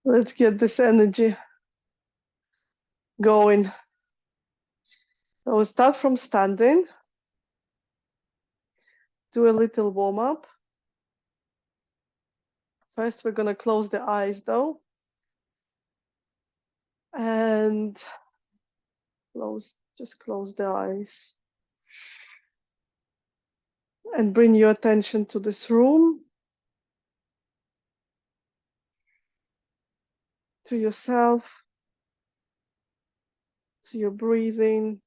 Let's get this energy going. So we'll start from standing. Do a little warm up. First, we're going to close the eyes though. And just close the eyes. And bring your attention to this room, to yourself, to your breathing.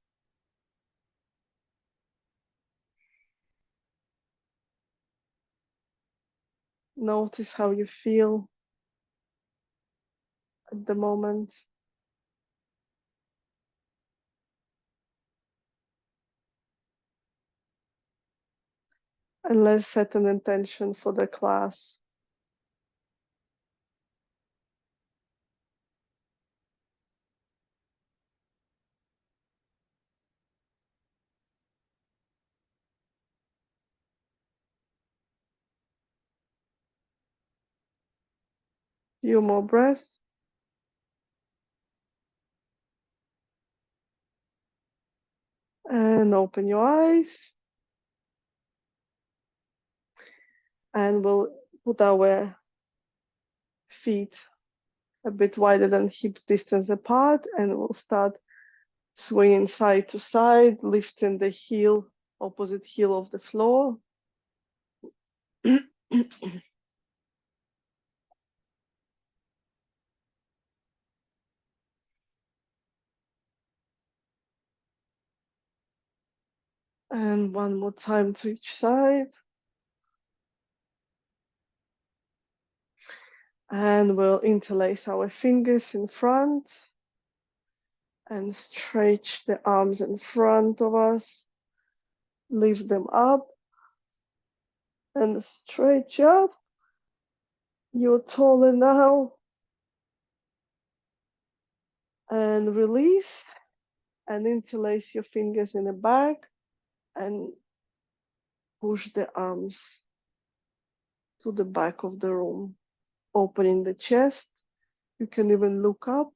Notice how you feel at the moment. And let's set an intention for the class. Few more breaths. And open your eyes. And we'll put our feet a bit wider than hip distance apart, and we'll start swinging side to side, lifting the heel, opposite heel of the floor. And one more time to each side. And we'll interlace our fingers in front and stretch the arms in front of us. Lift them up and stretch up. You're taller now. And release and interlace your fingers in the back and push the arms to the back of the room, opening the chest. You can even look up.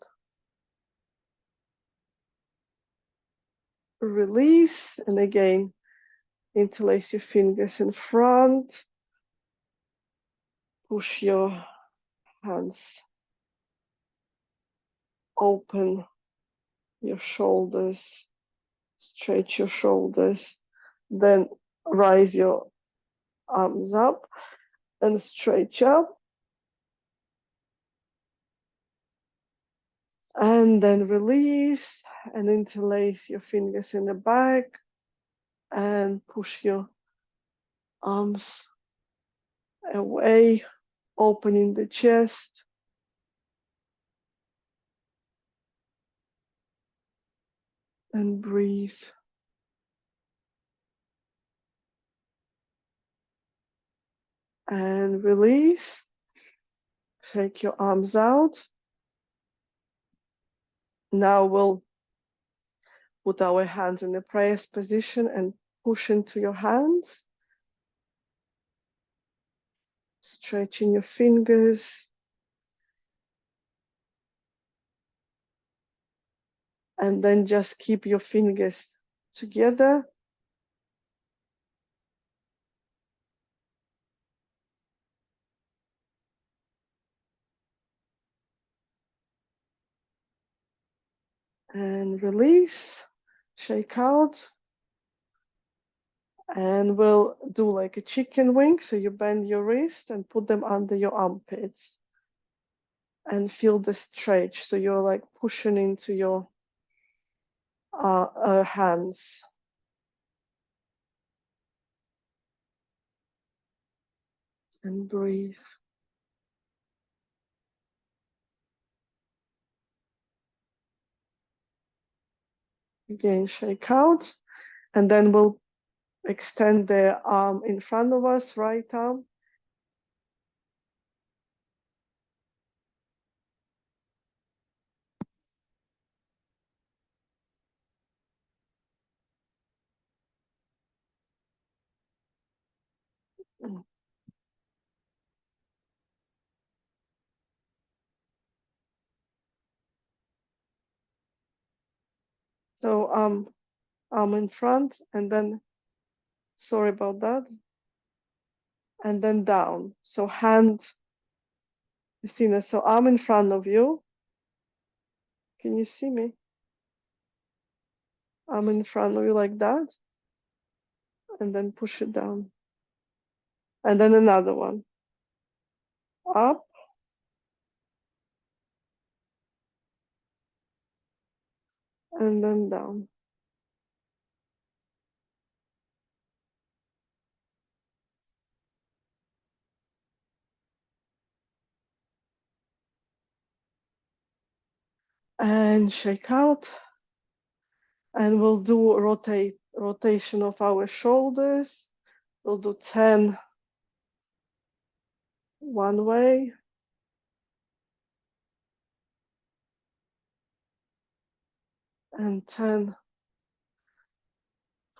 Release, and again, interlace your fingers in front. Push your hands. Open your shoulders. Stretch your shoulders. Then rise your arms up and stretch up. And then release and interlace your fingers in the back and push your arms away, opening the chest. And breathe. And release. Shake your arms out. Now we'll put our hands in the prayer position and push into your hands. Stretching your fingers. And then just keep your fingers together. And release. Shake out. And we'll do like a chicken wing. So you bend your wrist and put them under your armpits. And feel the stretch. So you're like pushing into your hands. And breathe. Again, shake out. And then we'll extend the arm in front of us, right arm. So arm in front, and then, sorry about that, and then down. So hand, Christina, so arm in front of you. Can you see me? Arm in front of you like that, and then push it down. And then another one. Up, and then down. And shake out. And we'll do rotation of our shoulders. We'll do 10 one way, and 10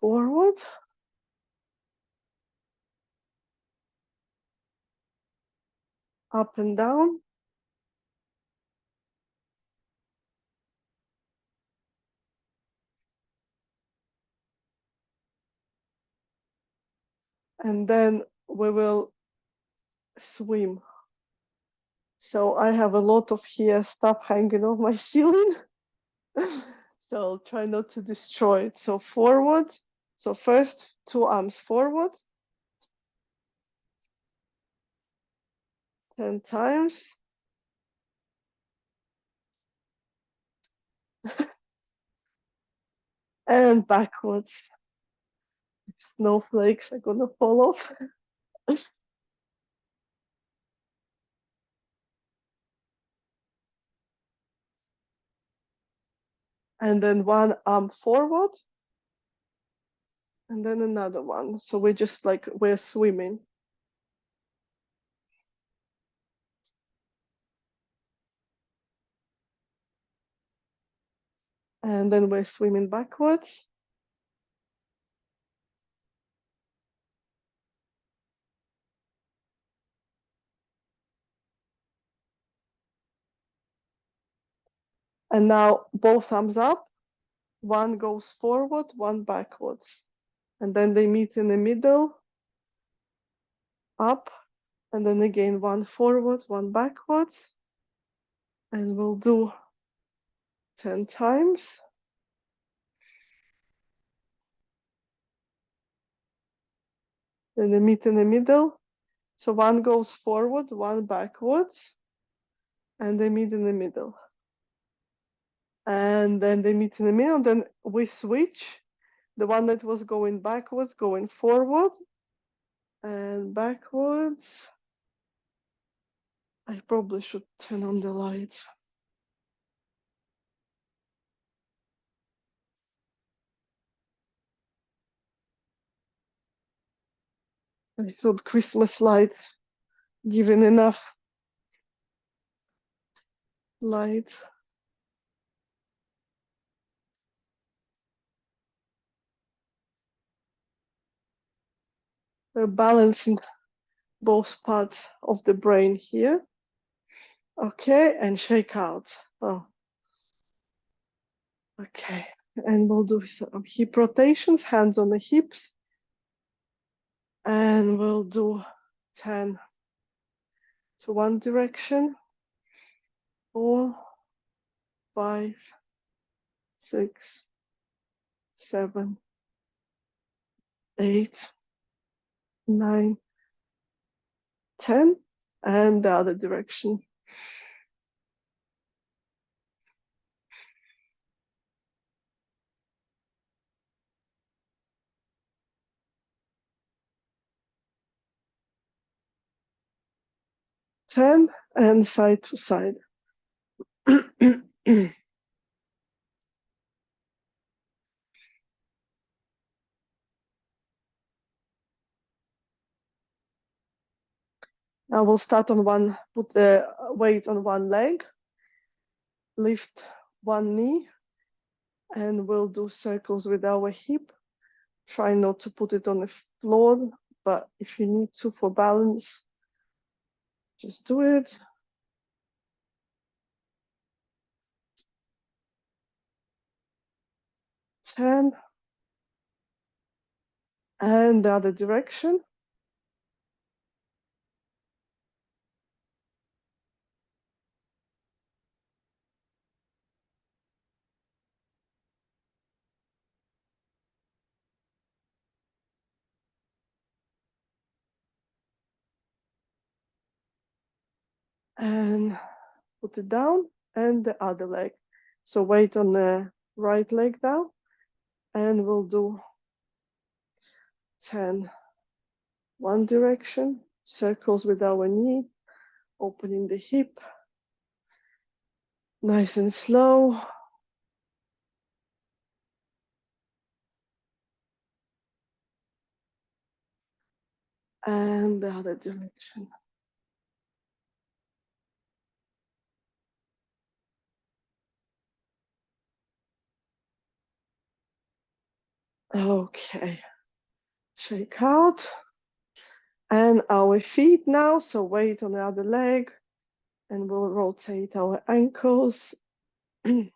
forward, up and down, and then we will swim. So I have a lot of here stuff hanging off my ceiling. So I'll try not to destroy it. So forward. So first 2 arms forward, 10 times. And backwards. Snowflakes are gonna fall off. And then 1 arm forward, and then another one. So we're just like, we're swimming. And then we're swimming backwards. And now both arms up. One goes forward, one backwards. And then they meet in the middle, up. And then again, one forward, one backwards. And we'll do 10 times. Then they meet in the middle. So one goes forward, one backwards. And they meet in the middle. And then they meet in the middle. Then we switch. The one that was going backwards, going forward. And backwards. I probably should turn on the light. I thought Christmas lights giving enough light. We're balancing both parts of the brain here. Okay, and shake out. Oh, okay. And we'll do some hip rotations, hands on the hips. And we'll do 10 to one direction, 4, 5, 6, 7, 8, 9, 10, and the other direction. Ten and side to side. Now we'll start on one, put the weight on one leg, lift one knee, and we'll do circles with our hip. Try not to put it on the floor, but if you need to for balance, just do it. 10. And the other direction. And put it down, and the other leg. So weight on the right leg now, and we'll do 10 one direction, circles with our knee, opening the hip, nice and slow. And the other direction. Okay, shake out. And our feet now, so weight on the other leg, and we'll rotate our ankles 10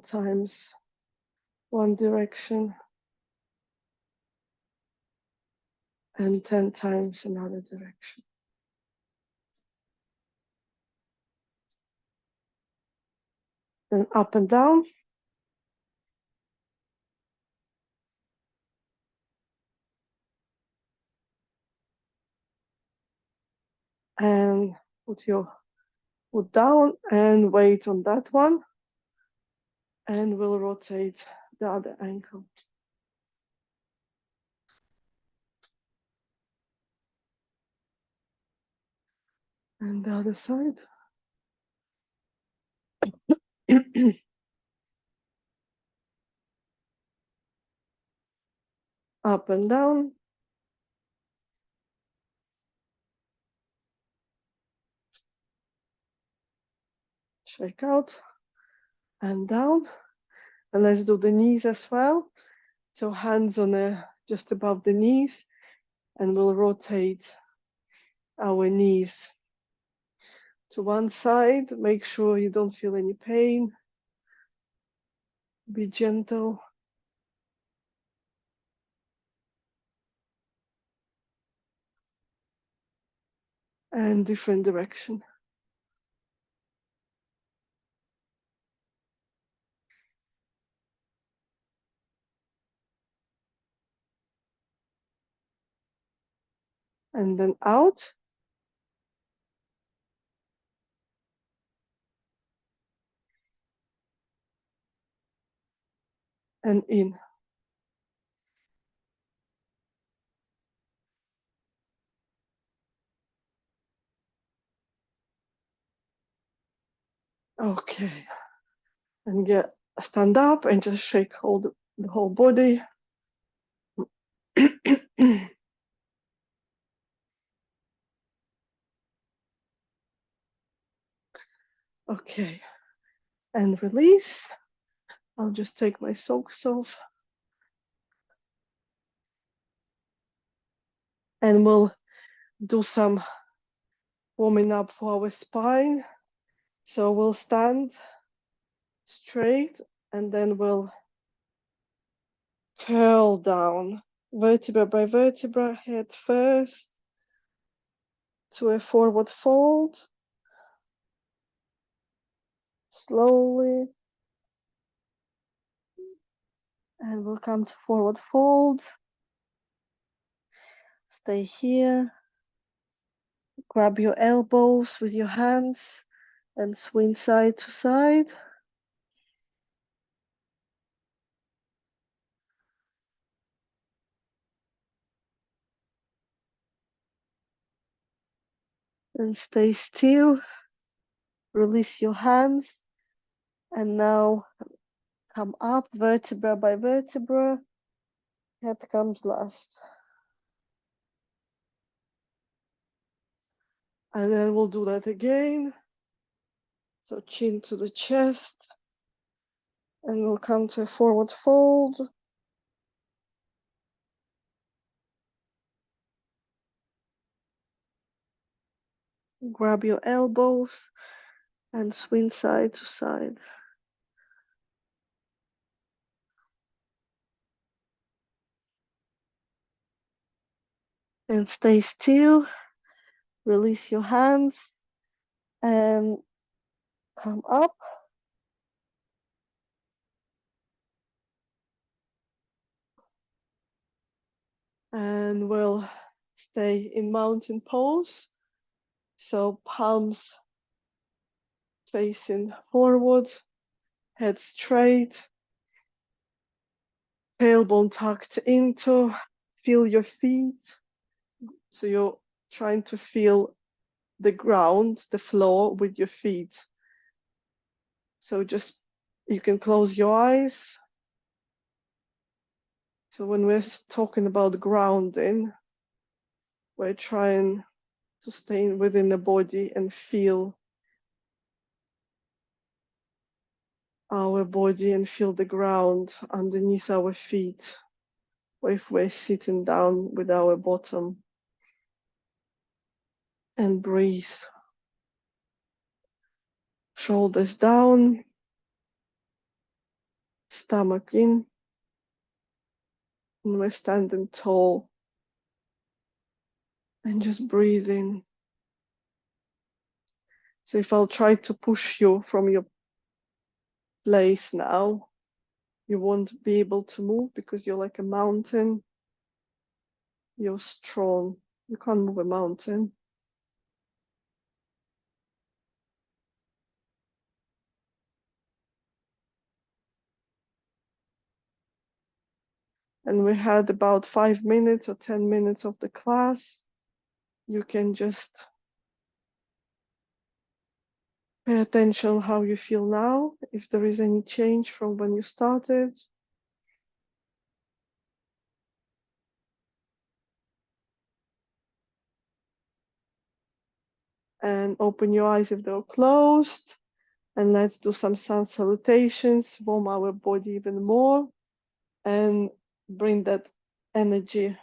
times one direction and 10 times another direction. Then up and down. And put your foot down and weight on that one. And we'll rotate the other ankle. And the other side. Up and down. Shake out and down. And let's do the knees as well. So hands on just above the knees, and we'll rotate our knees to one side. Make sure you don't feel any pain. Be gentle. And different direction. And then out. And in. Okay. And stand up and just shake the whole body. Okay. And release. I'll just take my socks off. And we'll do some warming up for our spine. So we'll stand straight, and then we'll curl down vertebra by vertebra, head first to a forward fold, slowly, and we'll come to forward fold. Stay here. Grab your elbows with your hands and swing side to side. And stay still. Release your hands. And now come up vertebra by vertebra. Head comes last. And then we'll do that again. So chin to the chest. And we'll come to a forward fold. Grab your elbows and swing side to side. And stay still, release your hands and come up. And we'll stay in mountain pose. So palms facing forward, head straight, tailbone tucked into, feel your feet. So you're trying to feel the ground, the floor with your feet. So just, you can close your eyes. So when we're talking about grounding, we're trying to stay within the body and feel our body and feel the ground underneath our feet, or if we're sitting down with our bottom. And breathe. Shoulders down, stomach in, and we're standing tall. And just breathe in. So if I'll try to push you from your place now, you won't be able to move because you're like a mountain. You're strong. You can't move a mountain. And we had about 5 minutes or 10 minutes of the class. You can just pay attention how you feel now, if there is any change from when you started. And open your eyes if they're closed. And let's do some sun salutations, warm our body even more, and bring that energy,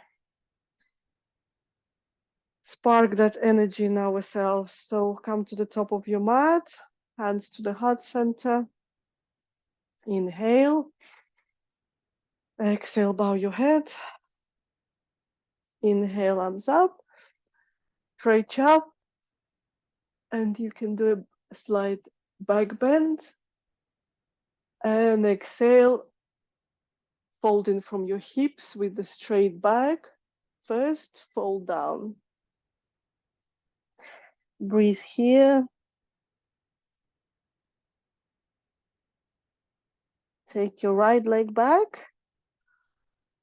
spark that energy in ourselves. So come to the top of your mat, hands to the heart center. Inhale. Exhale, bow your head. Inhale, arms up. Stretch up. And you can do a slight back bend. And exhale, folding from your hips with the straight back. First, fold down. Breathe here. Take your right leg back,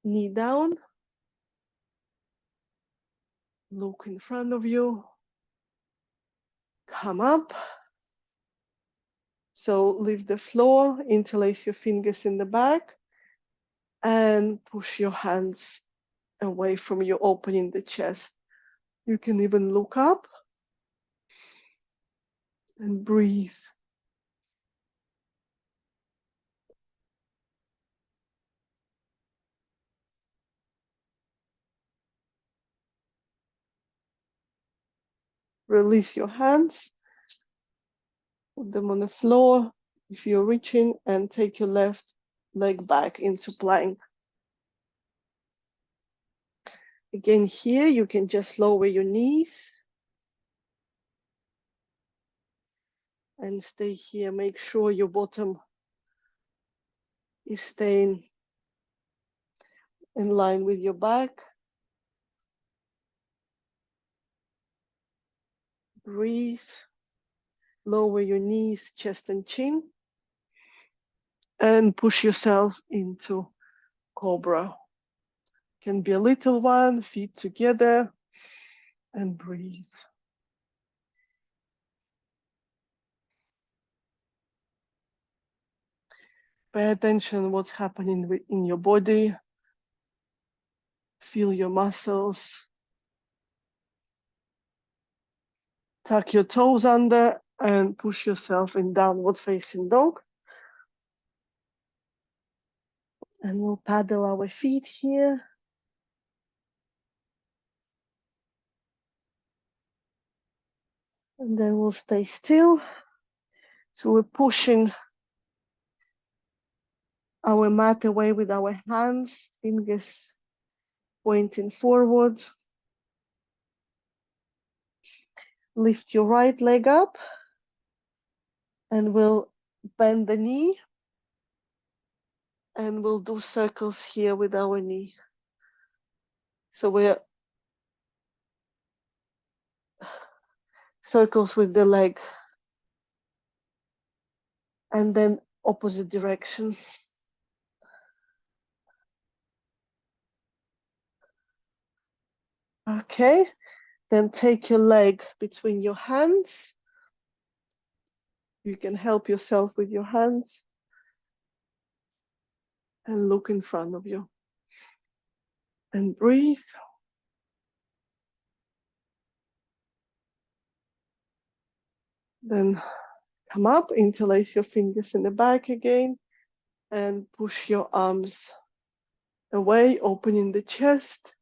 knee down. Look in front of you. Come up. So leave the floor, interlace your fingers in the back, and push your hands away from you, opening the chest. You can even look up and breathe. Release your hands, put them on the floor if you're reaching, and take your left leg back into plank. Again, here you can just lower your knees and stay here. Make sure your bottom is staying in line with your back. Breathe. Lower your knees, chest and chin. And push yourself into cobra. Can be a little one, feet together, and breathe. Pay attention what's happening in your body. Feel your muscles. Tuck your toes under and push yourself in downward facing dog. And we'll paddle our feet here. And then we'll stay still. So we're pushing our mat away with our hands, fingers pointing forward. Lift your right leg up and we'll bend the knee and we'll do circles here with our knee. So we're circles with the leg and then opposite directions. Okay, then take your leg between your hands. You can help yourself with your hands and look in front of you and breathe. Then come up, interlace your fingers in the back again and push your arms away, opening the chest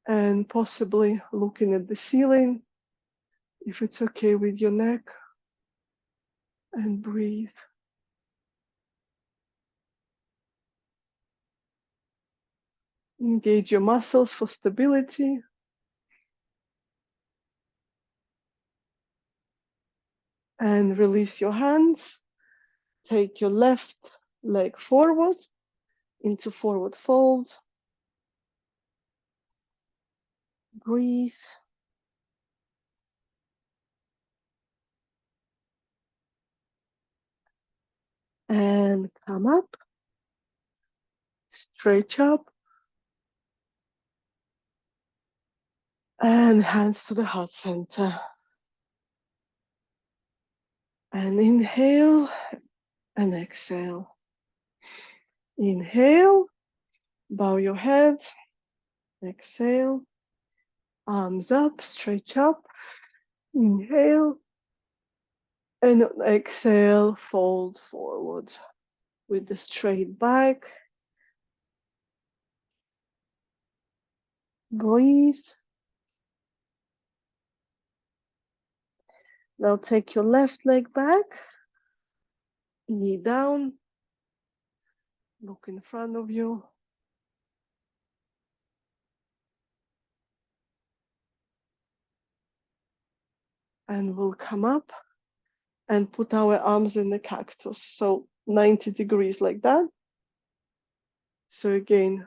and possibly looking at the ceiling if it's okay with your neck, and breathe. Engage your muscles for stability. And release your hands. Take your left leg forward into forward fold. Breathe. And come up. Stretch up. And hands to the heart center. And inhale and exhale. Inhale, bow your head. Exhale, arms up, stretch up. Inhale. And exhale, fold forward with the straight back. Breathe. Now take your left leg back, knee down, look in front of you. And we'll come up and put our arms in the cactus. So 90 degrees like that. So again,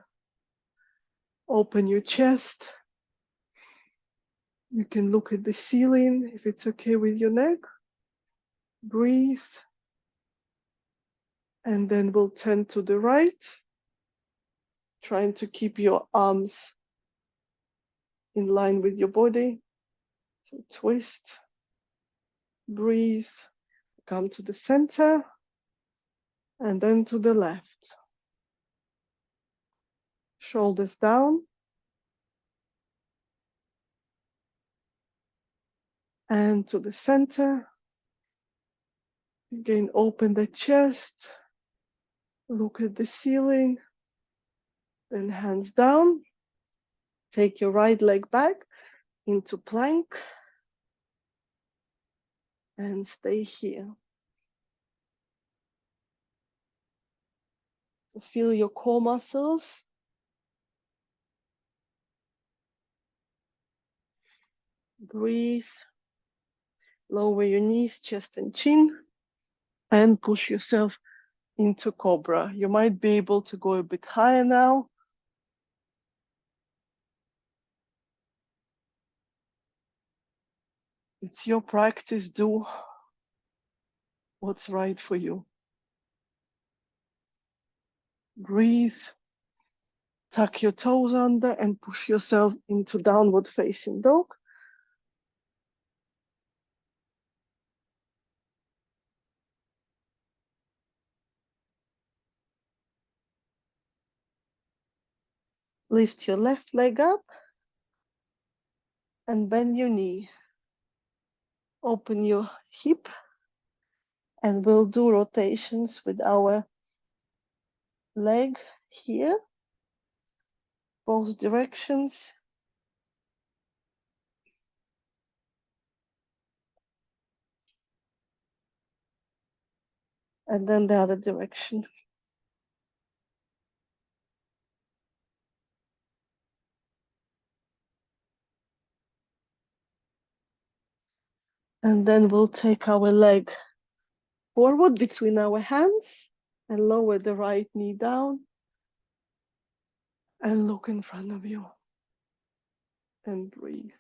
open your chest. You can look at the ceiling if it's okay with your neck. Breathe. And then we'll turn to the right, trying to keep your arms in line with your body. So twist, breathe, come to the center, and then to the left. Shoulders down. And to the center. Again, open the chest. Look at the ceiling. Then hands down. Take your right leg back into plank. And stay here. So feel your core muscles. Breathe. Lower your knees, chest and chin. And push yourself into cobra. You might be able to go a bit higher now. It's your practice. Do what's right for you. Breathe. Tuck your toes under and push yourself into downward facing dog. Lift your left leg up and bend your knee. Open your hip and we'll do rotations with our leg here, both directions. And then the other direction. And then we'll take our leg forward between our hands and lower the right knee down and look in front of you and breathe.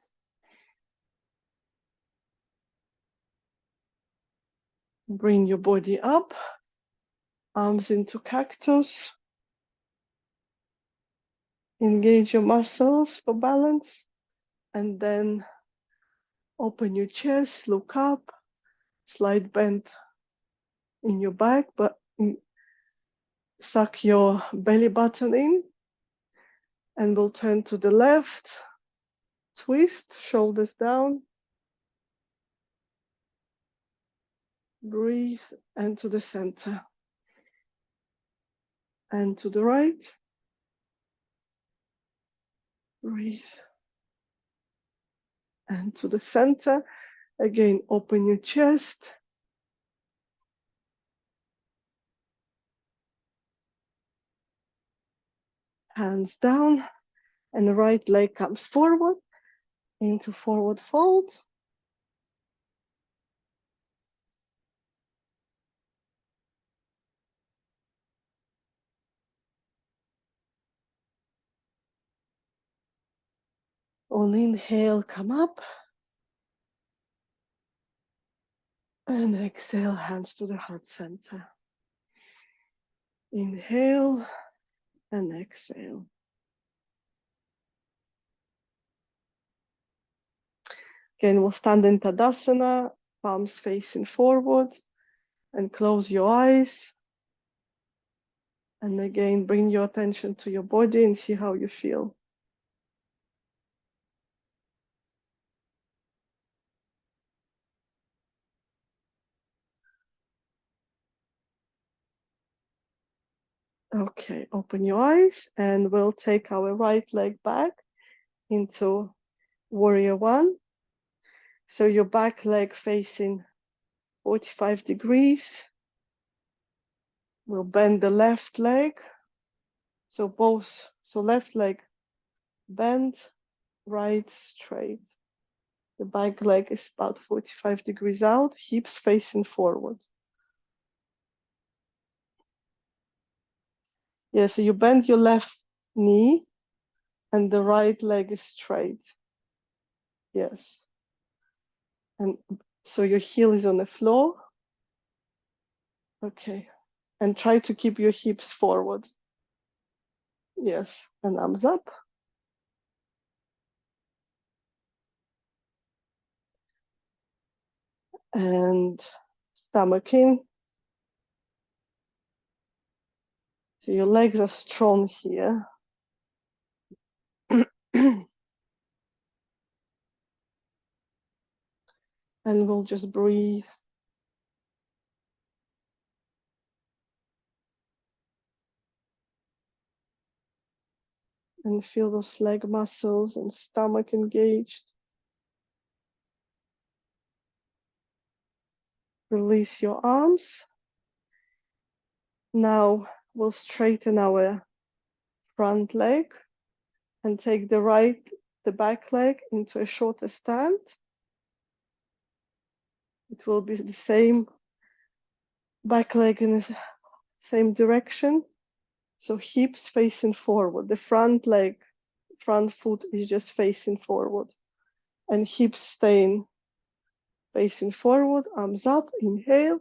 Bring your body up, arms into cactus. Engage your muscles for balance. And then open your chest, look up, slight bend in your back, but suck your belly button in. And we'll turn to the left, twist, shoulders down. Breathe, and to the center. And to the right. Breathe. And to the center. Again, open your chest. Hands down. And the right leg comes forward into forward fold. On inhale, come up. And exhale, hands to the heart center. Inhale and exhale. Again, we'll stand in Tadasana, palms facing forward, and close your eyes. And again, bring your attention to your body and see how you feel. Okay, open your eyes and we'll take our right leg back into warrior one. So your back leg facing 45 degrees. We'll bend the left leg. So left leg bend, right straight. The back leg is about 45 degrees out, hips facing forward. Yeah, so you bend your left knee and the right leg is straight. Yes. And so your heel is on the floor. Okay. And try to keep your hips forward. Yes. And arms up. And stomach in. So your legs are strong here. And we'll just breathe. And feel those leg muscles and stomach engaged. Release your arms. Now we'll straighten our front leg and take the back leg into a shorter stand. It will be the same back leg in the same direction. So hips facing forward. The front foot is just facing forward. And hips staying facing forward, arms up, inhale.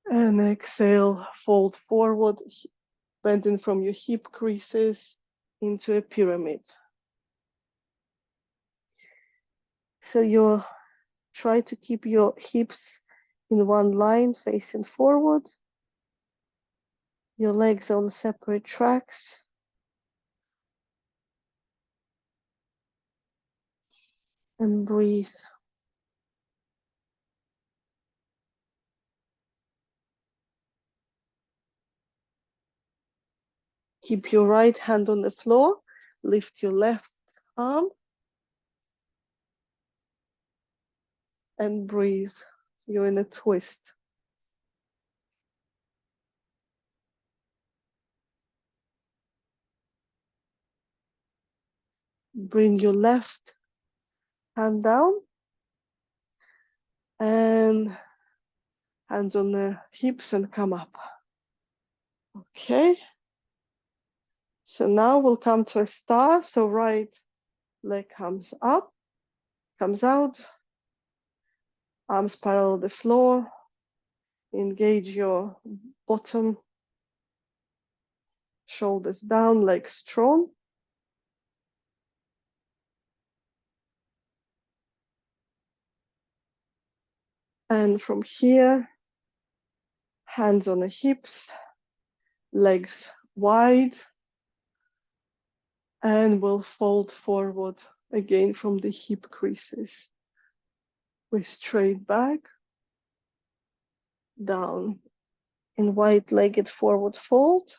And exhale, fold forward, bending from your hip creases into a pyramid. So you try to keep your hips in one line facing forward. Your legs on separate tracks. And breathe. Keep your right hand on the floor. Lift your left arm. And breathe. You're in a twist. Bring your left hand down. Hands on the hips and come up. Okay. So now we'll come to a star. So right leg comes up, comes out, arms parallel the floor. Engage your bottom, shoulders down, legs strong. And from here, hands on the hips, legs wide, and we'll fold forward again from the hip creases. We straight back, down in wide-legged forward fold.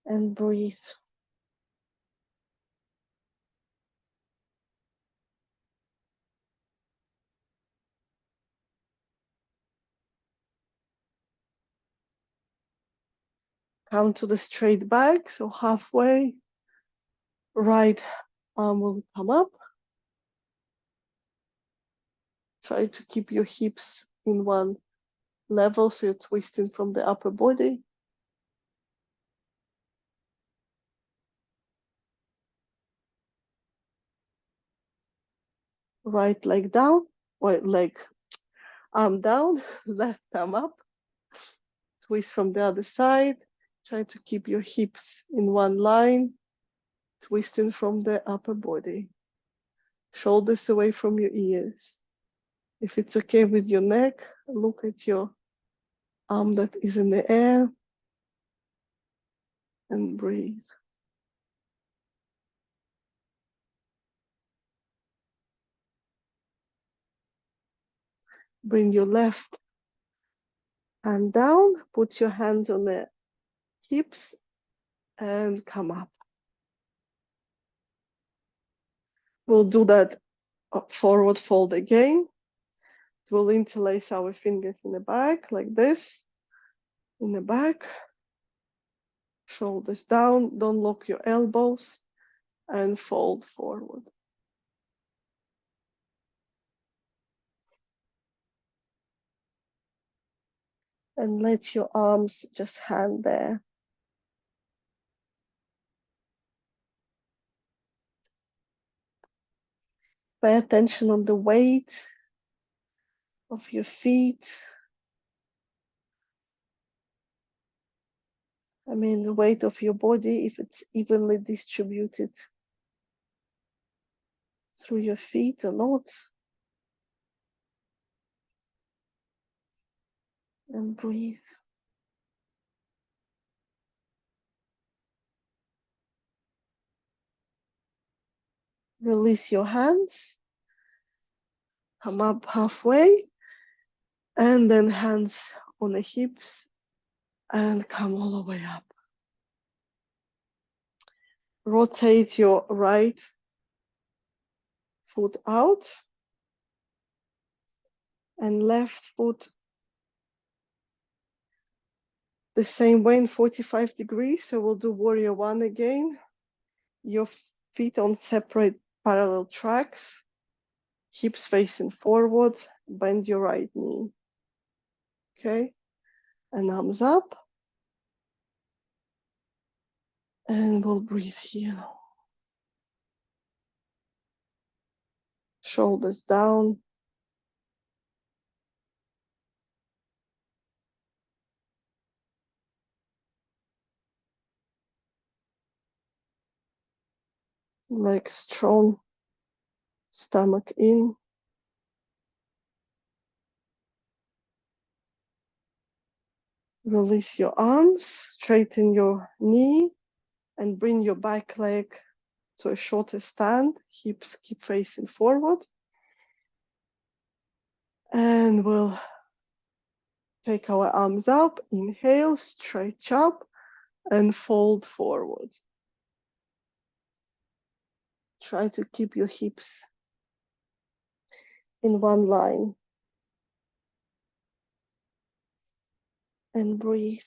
And breathe. Come to the straight back, so halfway. Right arm will come up. Try to keep your hips in one level, so you're twisting from the upper body. Right leg down, or arm down, left arm up. Twist from the other side. Try to keep your hips in one line, twisting from the upper body. Shoulders away from your ears. If it's okay with your neck, look at your arm that is in the air and breathe. Bring your left hand down, put your hands on the hips and come up. We'll do that forward fold again. We'll interlace our fingers in the back like this, in the back. Shoulders down, don't lock your elbows, and fold forward. And let your arms just hang there. Pay attention on the weight of your feet. I mean, the weight of your body, if it's evenly distributed through your feet or not. And breathe. Release your hands. Come up halfway. And then hands on the hips and come all the way up. Rotate your right foot out and left foot the same way in 45 degrees. So we'll do warrior one again. Your feet on separate parallel tracks, hips facing forward, bend your right knee. Okay, and arms up. And we'll breathe here. Shoulders down. Legs strong. Stomach in. Release your arms, straighten your knee, and bring your back leg to a shorter stand. Hips keep facing forward. And we'll take our arms up, inhale, stretch up, and fold forward. Try to keep your hips in one line. And breathe.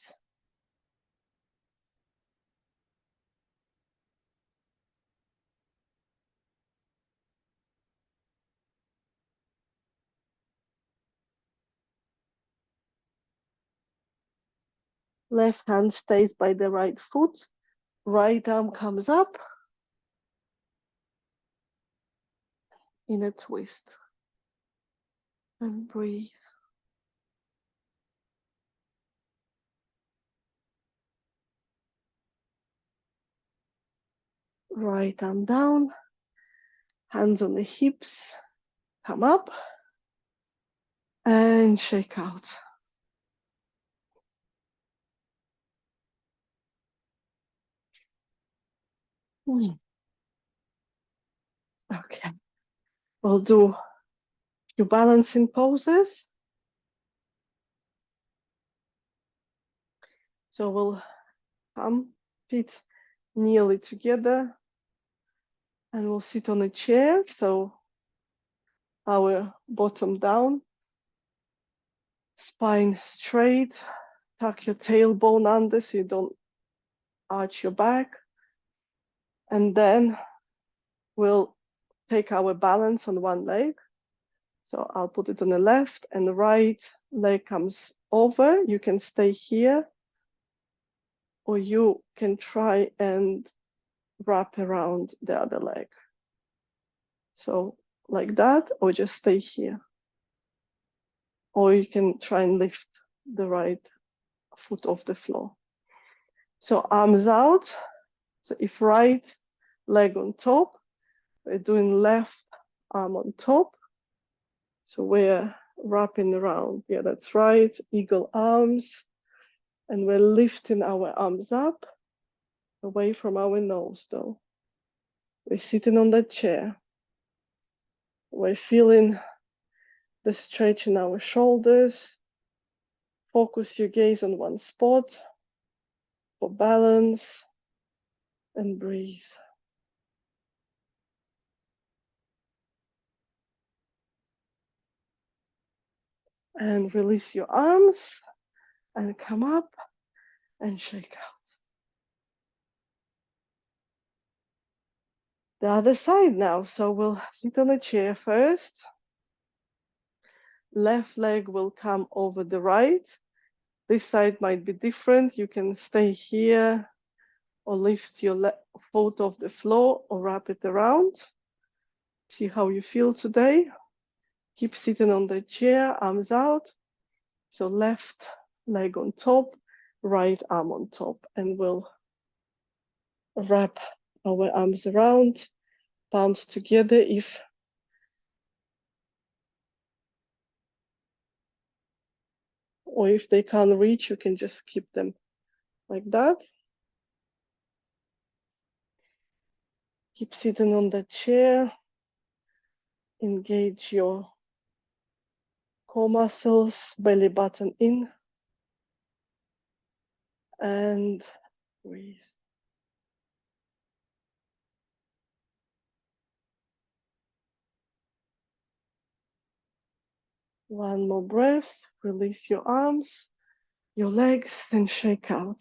Left hand stays by the right foot. Right arm comes up in a twist. And breathe. Right arm down. Hands on the hips. Come up. And shake out. Okay. We'll do your balancing poses. So we'll come, feet nearly together, and we'll sit on a chair. So our bottom down, spine straight, tuck your tailbone under so you don't arch your back. And then we'll take our balance on one leg. So I'll put it on the left and the right leg comes over. You can stay here, or you can try and wrap around the other leg. So like that, or just stay here. Or you can try and lift the right foot off the floor. So arms out. So if right leg on top, we're doing left arm on top. So we're wrapping around. Yeah, that's right. Eagle arms. And we're lifting our arms up away from our nose though. We're sitting on that chair. We're feeling the stretch in our shoulders. Focus your gaze on one spot for balance and breathe. And release your arms and come up and shake out. The other side now. So we'll sit on a chair first. Left leg will come over the right. This side might be different. You can stay here or lift your foot off the floor or wrap it around. See how you feel today. Keep sitting on the chair, arms out. So left leg on top, right arm on top, and we'll wrap our arms around, palms together. If they can't reach, you can just keep them like that. Keep sitting on the chair. Engage your core muscles, belly button in, and breathe. One more breath. Release your arms, your legs, and shake out.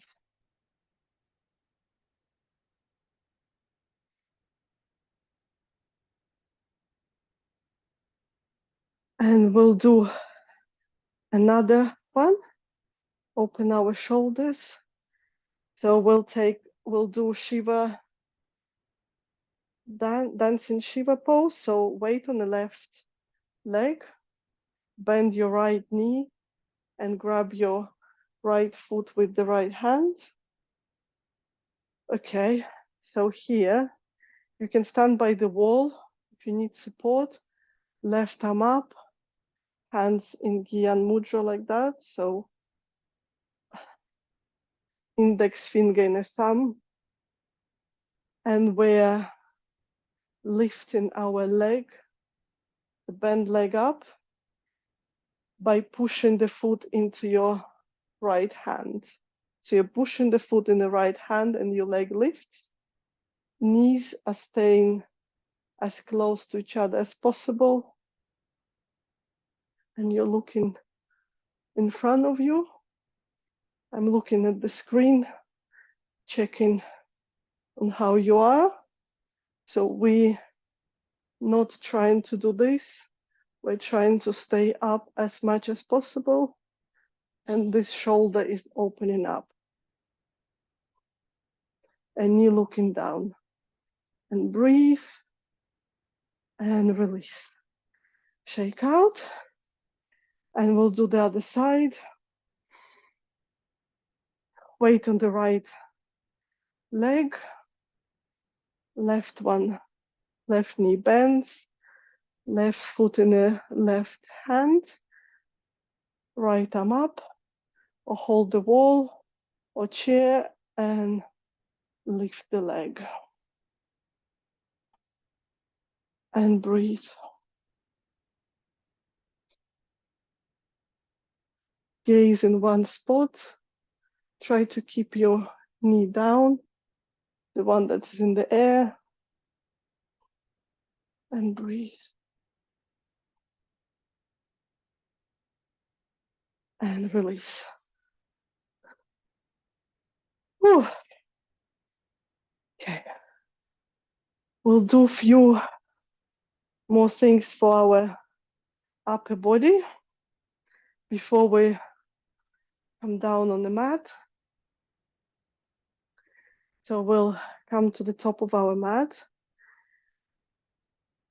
And we'll do another one. Open our shoulders. So we'll do Shiva, dancing Shiva pose. So weight on the left leg, bend your right knee and grab your right foot with the right hand. Okay, so here you can stand by the wall if you need support. Left arm up, hands in Gyan Mudra like that. So index finger in a thumb. And we're lifting our leg, the bent leg up, by pushing the foot into your right hand. So you're pushing the foot in the right hand and your leg lifts. Knees are staying as close to each other as possible. And you're looking in front of you. I'm looking at the screen, checking on how you are. So we're not trying to do this. We're trying to stay up as much as possible. And this shoulder is opening up. and knee looking down. And breathe and release. Shake out. And we'll do the other side. Weight on the right leg. Left knee bends. Left foot in the left hand. Right arm up. Or hold the wall or chair and lift the leg. And breathe. Gaze in one spot. Try to keep your knee down, the one that's in the air. And breathe. And release. Whew. Okay. We'll do a few more things for our upper body before we come down on the mat. So we'll come to the top of our mat.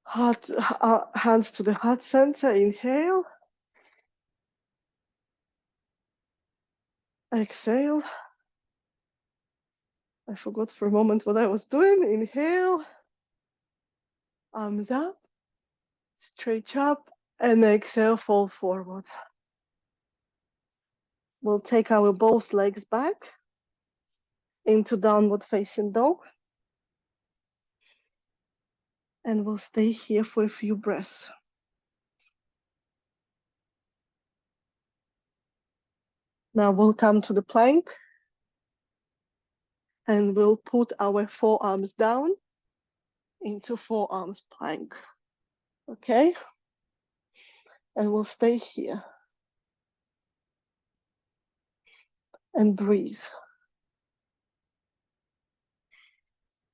Hands to the heart center. Inhale. Exhale. I forgot for a moment what I was doing. Inhale. Arms up. Stretch up. And exhale, fall forward. We'll take our both legs back into downward facing dog. And we'll stay here for a few breaths. Now we'll come to the plank. And we'll put our forearms down into forearms plank. Okay? And we'll stay here. And breathe.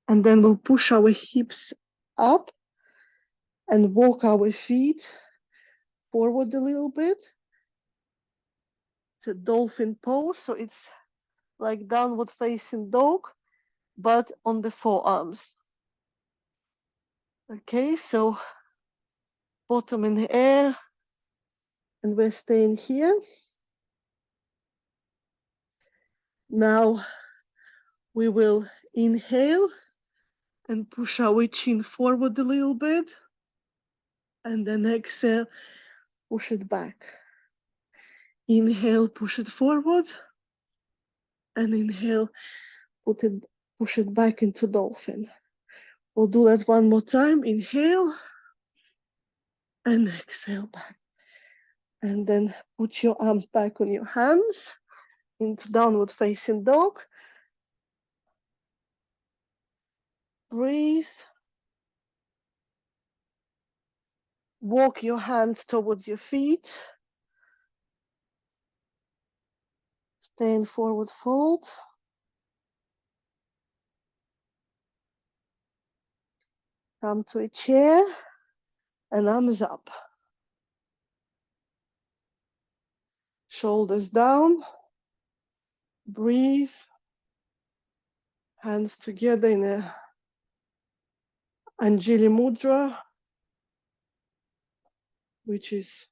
And then we'll push our hips up and walk our feet forward a little bit. It's a dolphin pose, so it's like downward facing dog, but on the forearms. Okay, so bottom in the air, and we're staying here. Now we will inhale and push our chin forward a little bit, and then exhale, push it back. Inhale, push it forward, and inhale, push it back into dolphin. We'll do that one more time. Inhale, and exhale back. And then put your arms back on your hands into downward facing dog. Breathe. Walk your hands towards your feet. Stay in forward fold. Come to a chair and arms up. Shoulders down. Breathe. Hands together in a Anjali Mudra, which is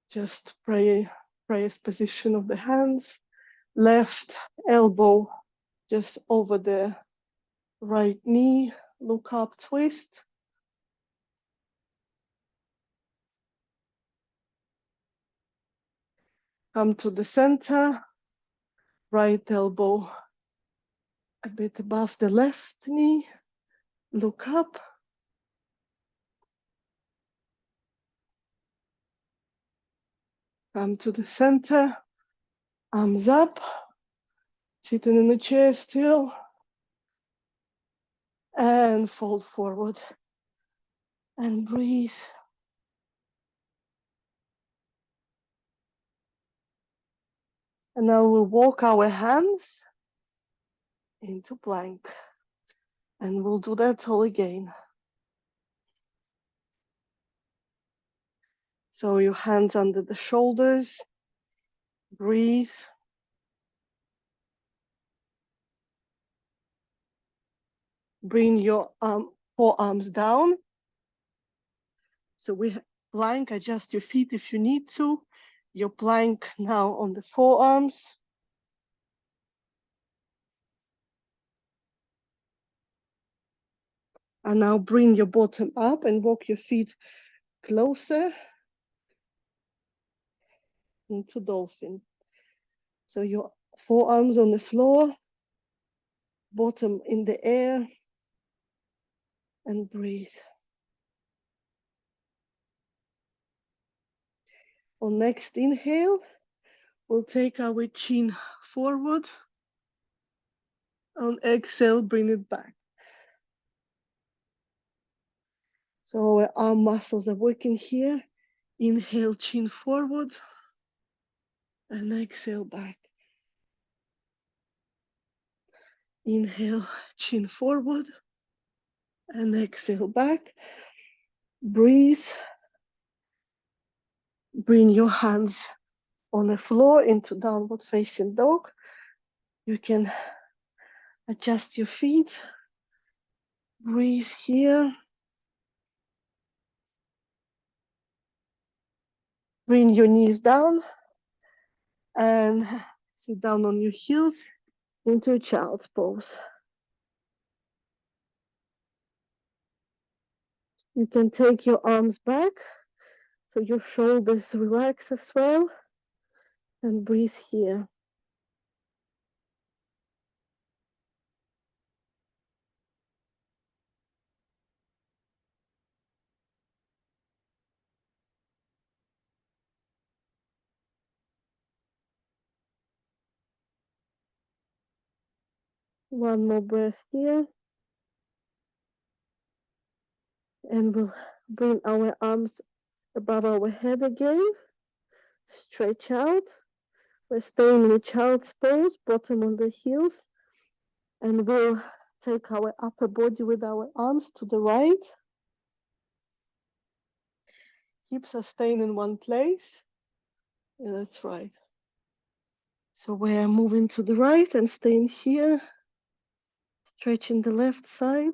just prayer's position of the hands. Left elbow just over the right knee. Look up, twist. Come to the center. Right elbow a bit above the left knee. Look up. Come to the center. Arms up. Sitting in the chair still. And fold forward. And breathe. And now we'll walk our hands into plank. And we'll do that all again. So your hands under the shoulders. Breathe. Bring your forearms down. So we plank, adjust your feet if you need to. Your plank now on the forearms. And now bring your bottom up and walk your feet closer into dolphin. So your forearms on the floor, bottom in the air, and breathe. On next inhale, we'll take our chin forward. On exhale, bring it back. So our arm muscles are working here. Inhale, chin forward, and exhale back. Inhale, chin forward, and exhale back. Breathe. Bring your hands on the floor into downward facing dog. You can adjust your feet. Breathe here. Bring your knees down and sit down on your heels into a child's pose. You can take your arms back so your shoulders relax as well, and breathe here. One more breath here. And we'll bring our arms above our head again. Stretch out. We're staying in a child's pose, bottom on the heels. And we'll take our upper body with our arms to the right. Hips are staying in one place. Yeah, that's right. So we're moving to the right and staying here. Stretching the left side.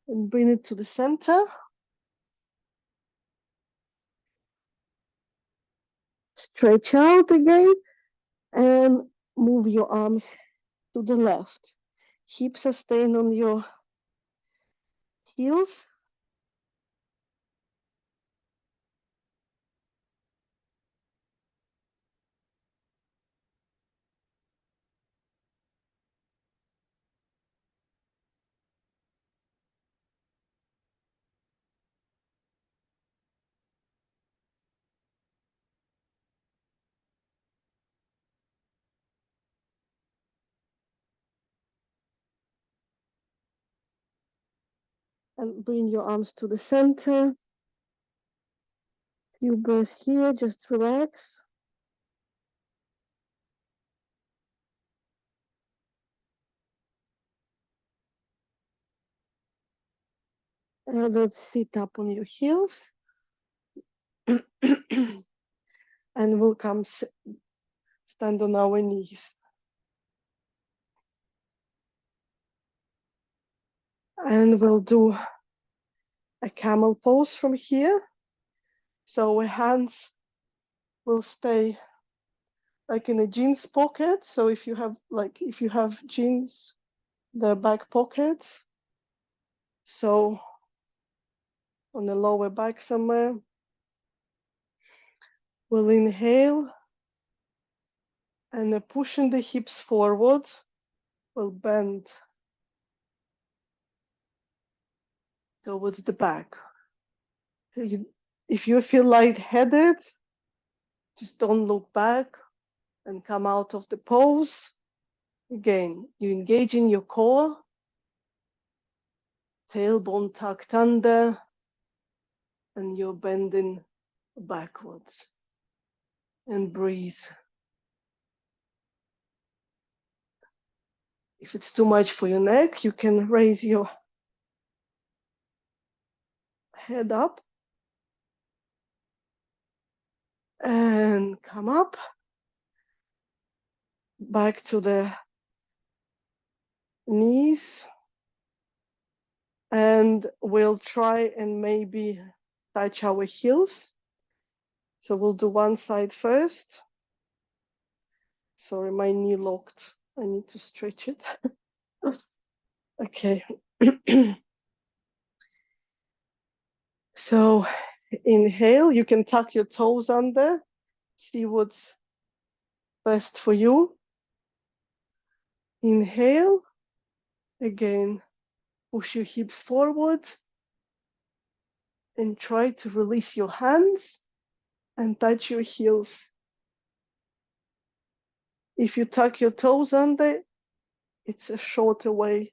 And bring it to the center. Stretch out again and move your arms to the left. Hips are staying on your heels. And bring your arms to the center. Few breaths here, just relax. And let's sit up on your heels. And we'll come stand on our knees. And we'll do a camel pose from here. So our hands will stay like in a jeans pocket. So if you have jeans, the back pockets. So on the lower back somewhere. We'll inhale and pushing the hips forward. We'll bend towards the back. So if you feel lightheaded, just don't look back and come out of the pose. Again, you engage in your core, tailbone tucked under, and you're bending backwards. And breathe. If it's too much for your neck, you can raise your head up and come up back to the knees, and we'll try and maybe touch our heels. So we'll do one side first. Sorry, my knee locked. I need to stretch it. Okay. So inhale, you can tuck your toes under, see what's best for you. Inhale, again, push your hips forward and try to release your hands and touch your heels. If you tuck your toes under, it's a shorter way.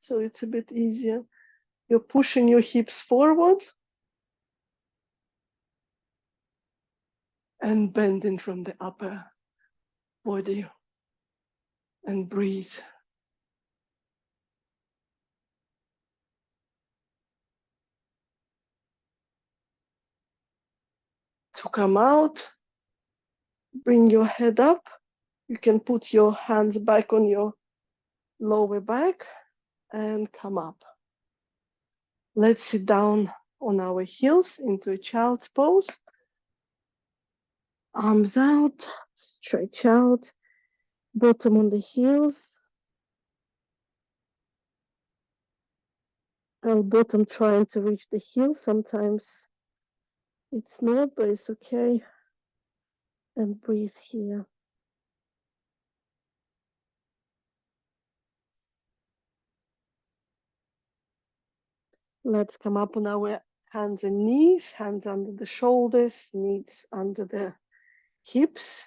So it's a bit easier. You're pushing your hips forward and bending from the upper body, and breathe. To come out, bring your head up. You can put your hands back on your lower back and come up. Let's sit down on our heels into a child's pose. Arms out, stretch out, bottom on the heels. Our bottom trying to reach the heel. Sometimes it's not, but it's okay. And breathe here. Let's come up on our hands and knees, hands under the shoulders, knees under the hips.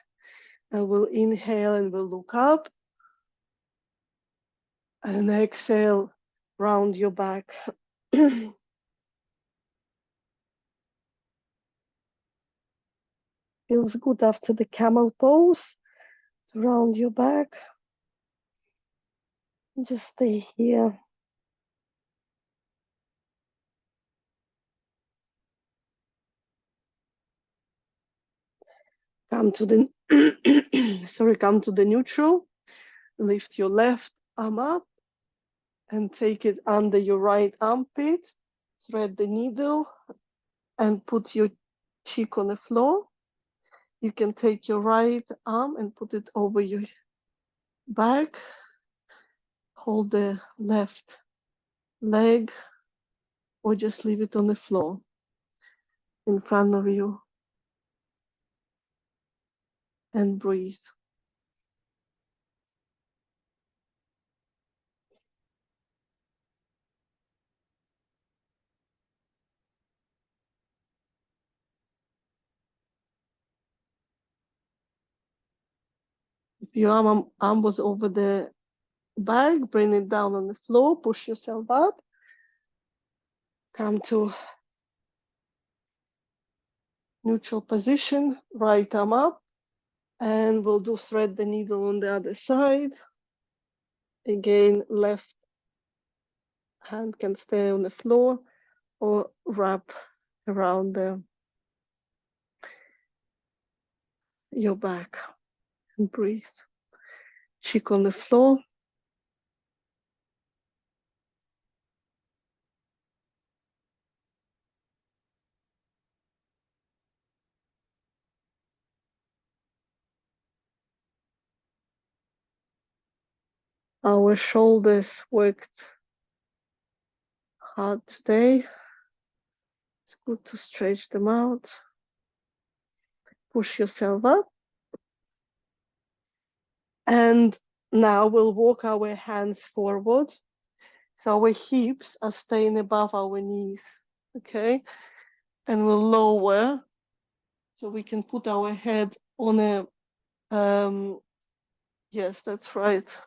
And we'll inhale and we'll look up. And exhale, round your back. Feels good after the camel pose to round your back. Just stay here. Come to the come to the neutral. Lift your left arm up and take it under your right armpit. Thread the needle and put your cheek on the floor. You can take your right arm and put it over your back. Hold the left leg or just leave it on the floor in front of you and breathe. If your arm was over the back, bring it down on the floor, push yourself up. Come to neutral position, right arm up, and we'll do thread the needle on the other side. Again, left hand can stay on the floor or wrap around your back and breathe. Cheek on the floor. Our shoulders worked hard today. It's good to stretch them out. Push yourself up. And now we'll walk our hands forward. So our hips are staying above our knees, okay? And we'll lower so we can put our head on a, yes, that's right,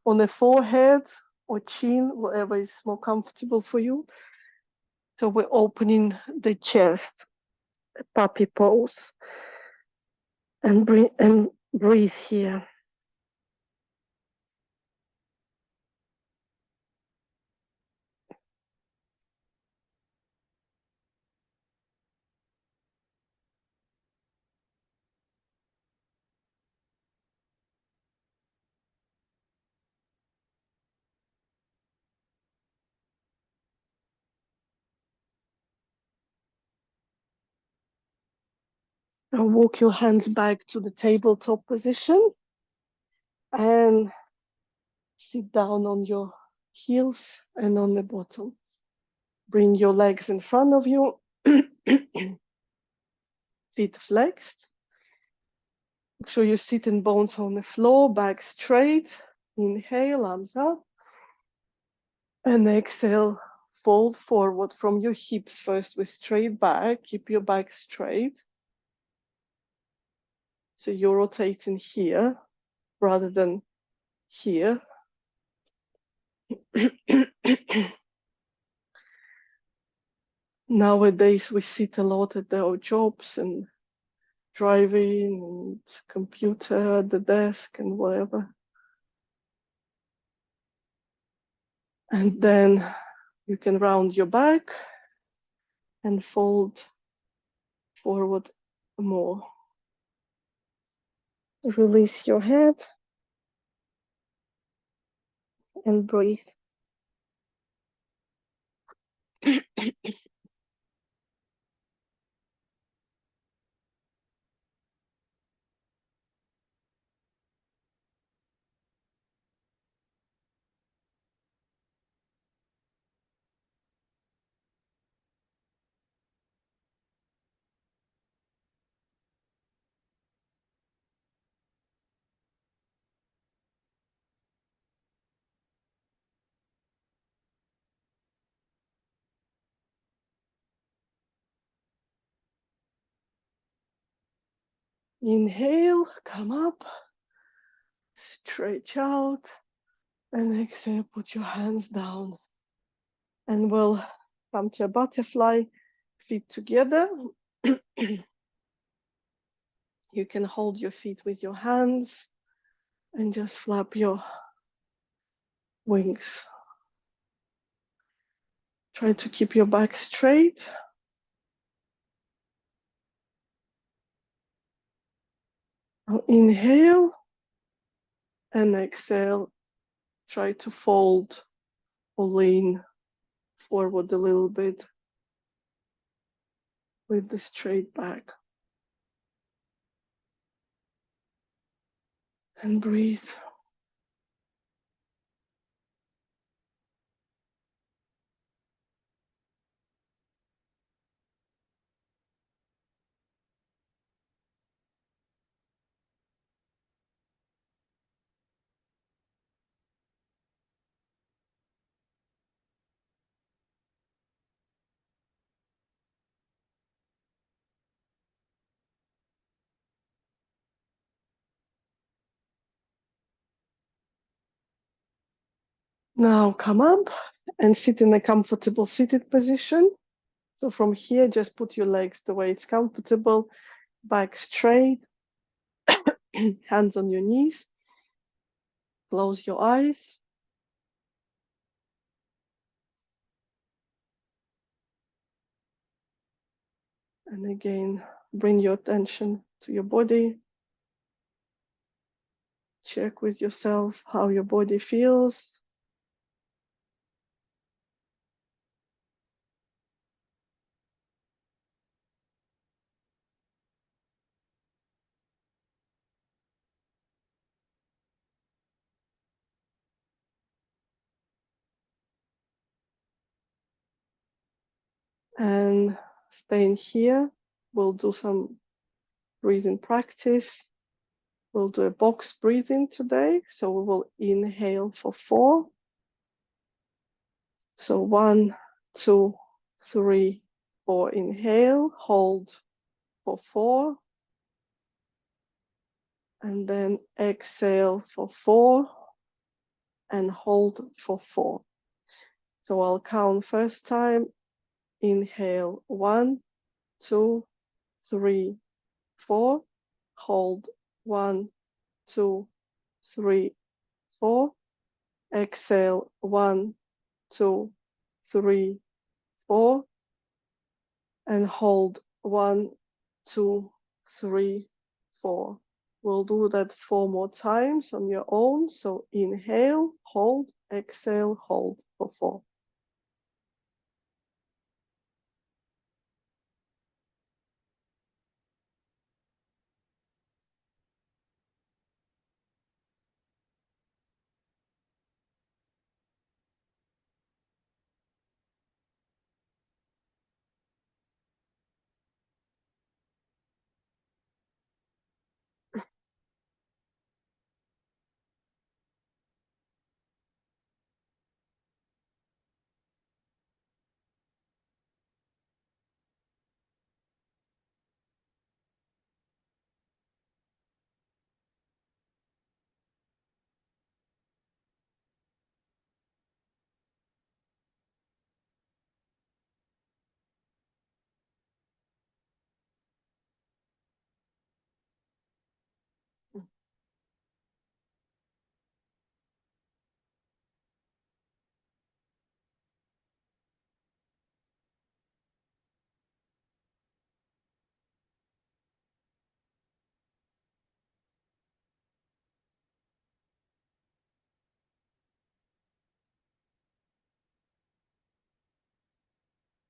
on the forehead or chin, whatever is more comfortable for you. So we're opening the chest, a puppy pose, and breathe here. Now walk your hands back to the tabletop position and sit down on your heels and on the bottom. Bring your legs in front of you, feet flexed. Make sure your sitting bones on the floor, back straight. Inhale, arms up. And exhale, fold forward from your hips first with straight back. Keep your back straight. So you're rotating here rather than here. Nowadays, we sit a lot at our jobs and driving and computer at the desk and whatever. And then you can round your back and fold forward more. Release your head and breathe. Inhale, come up, stretch out, and exhale, put your hands down. And we'll come to a butterfly, feet together. You can hold your feet with your hands and just flap your wings. Try to keep your back straight. Now inhale and exhale. Try to fold or lean forward a little bit with the straight back. And breathe. Now come up and sit in a comfortable seated position. So from here, just put your legs the way it's comfortable, back straight, hands on your knees, close your eyes. And again, bring your attention to your body. Check with yourself how your body feels. And staying here, we'll do some breathing practice. We'll do a box breathing today. So we will inhale for 4. So 1, 2, 3, 4. Inhale, hold for 4. And then exhale for 4 and hold for 4. So I'll count first time. Inhale 1, 2, 3, 4. Hold 1, 2, 3, 4. Exhale 1, 2, 3, 4. And hold 1, 2, 3, 4. We'll do that 4 more times on your own. So inhale, hold, exhale, hold for 4.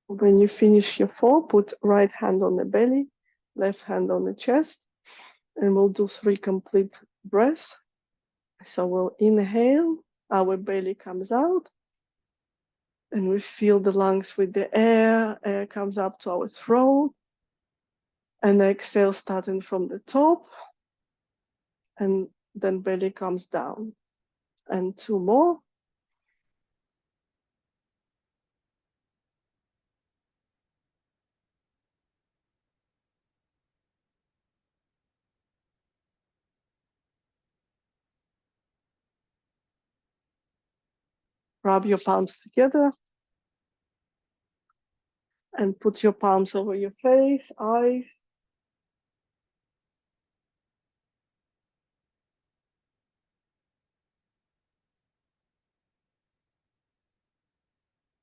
When you finish your 4, put right hand on the belly, left hand on the chest, and we'll do 3 complete breaths. So we'll inhale, our belly comes out, and we fill the lungs with the air. Air comes up to our throat, and exhale starting from the top, and then belly comes down. And 2 more. Rub your palms together and put your palms over your face, eyes.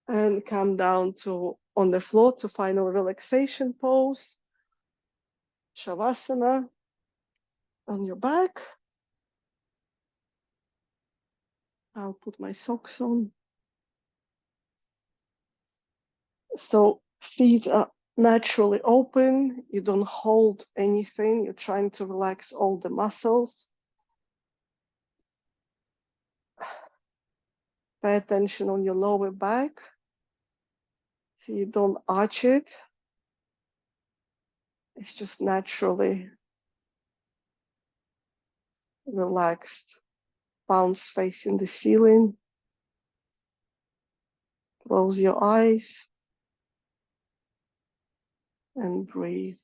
And come down to on the floor to final relaxation pose. Shavasana on your back. I'll put my socks on. So feet are naturally open. You don't hold anything. You're trying to relax all the muscles. Pay attention on your lower back. So you don't arch it. It's just naturally relaxed. Palms facing the ceiling. Close your eyes and breathe.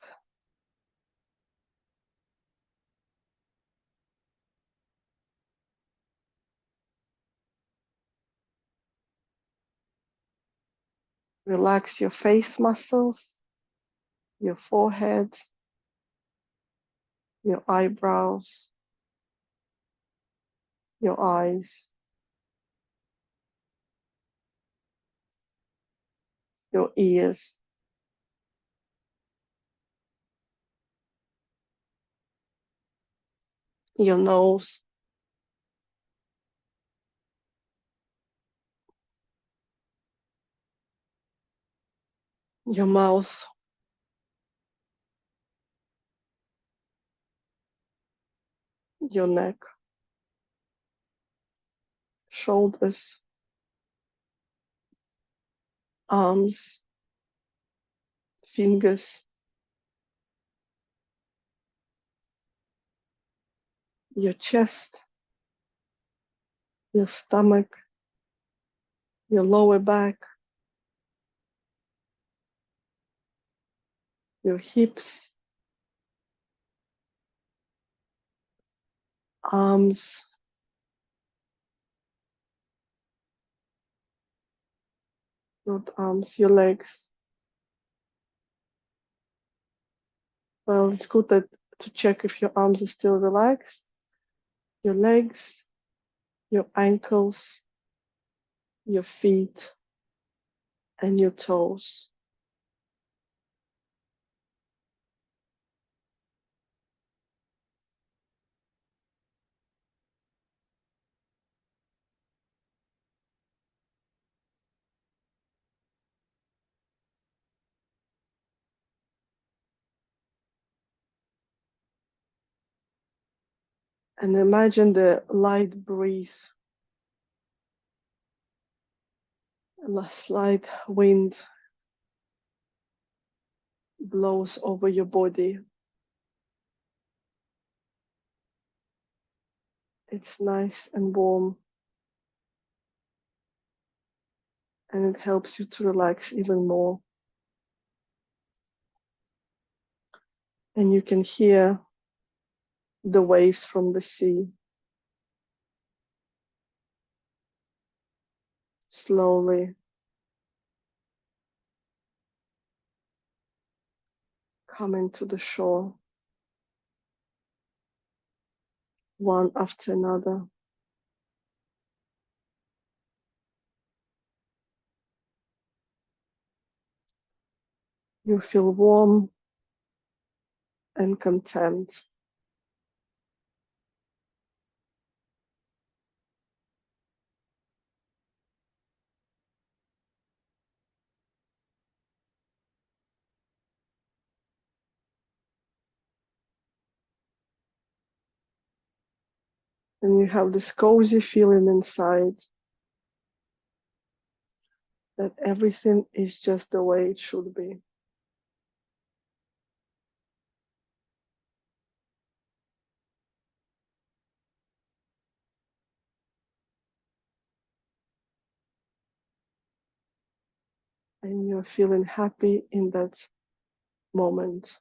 Relax your face muscles, your forehead, your eyebrows, your eyes, your ears, your nose, your mouth, your neck, shoulders, arms, fingers, your chest, your stomach, your lower back, your hips, arms, not arms, your legs. Well, it's good to check if your arms are still relaxed, your legs, your ankles, your feet, and your toes. And imagine the light breeze, a slight wind blows over your body. It's nice and warm, and it helps you to relax even more. And you can hear the waves from the sea slowly coming to the shore, one after another. You feel warm and content. And you have this cozy feeling inside that everything is just the way it should be. And you're feeling happy in that moment.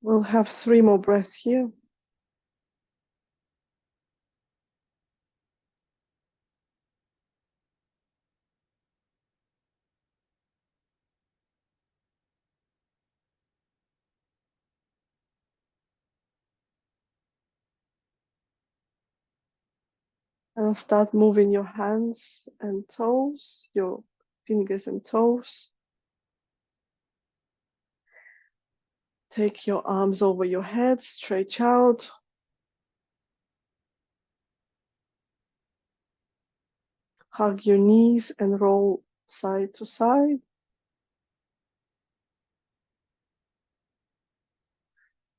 We'll have 3 more breaths here. And start moving your hands and toes, your fingers and toes. Take your arms over your head, stretch out. Hug your knees and roll side to side.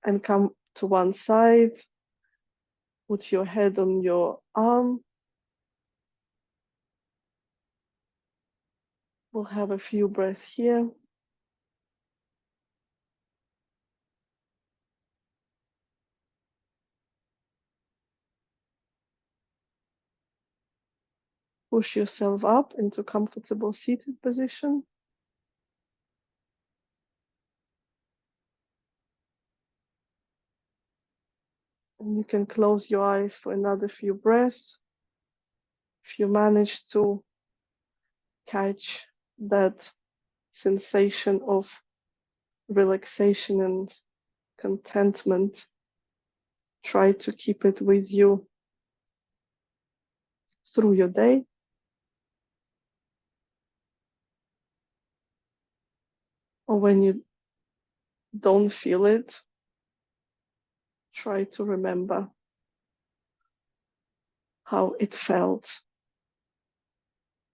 And come to one side. Put your head on your arm. We'll have a few breaths here. Push yourself up into comfortable seated position. And you can close your eyes for another few breaths. If you manage to catch that sensation of relaxation and contentment, try to keep it with you through your day. Or when you don't feel it, try to remember how it felt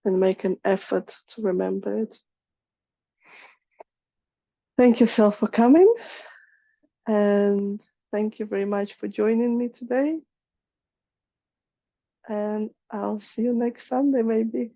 and make an effort to remember it. Thank yourself for coming, and thank you very much for joining me today. And I'll see you next Sunday, maybe.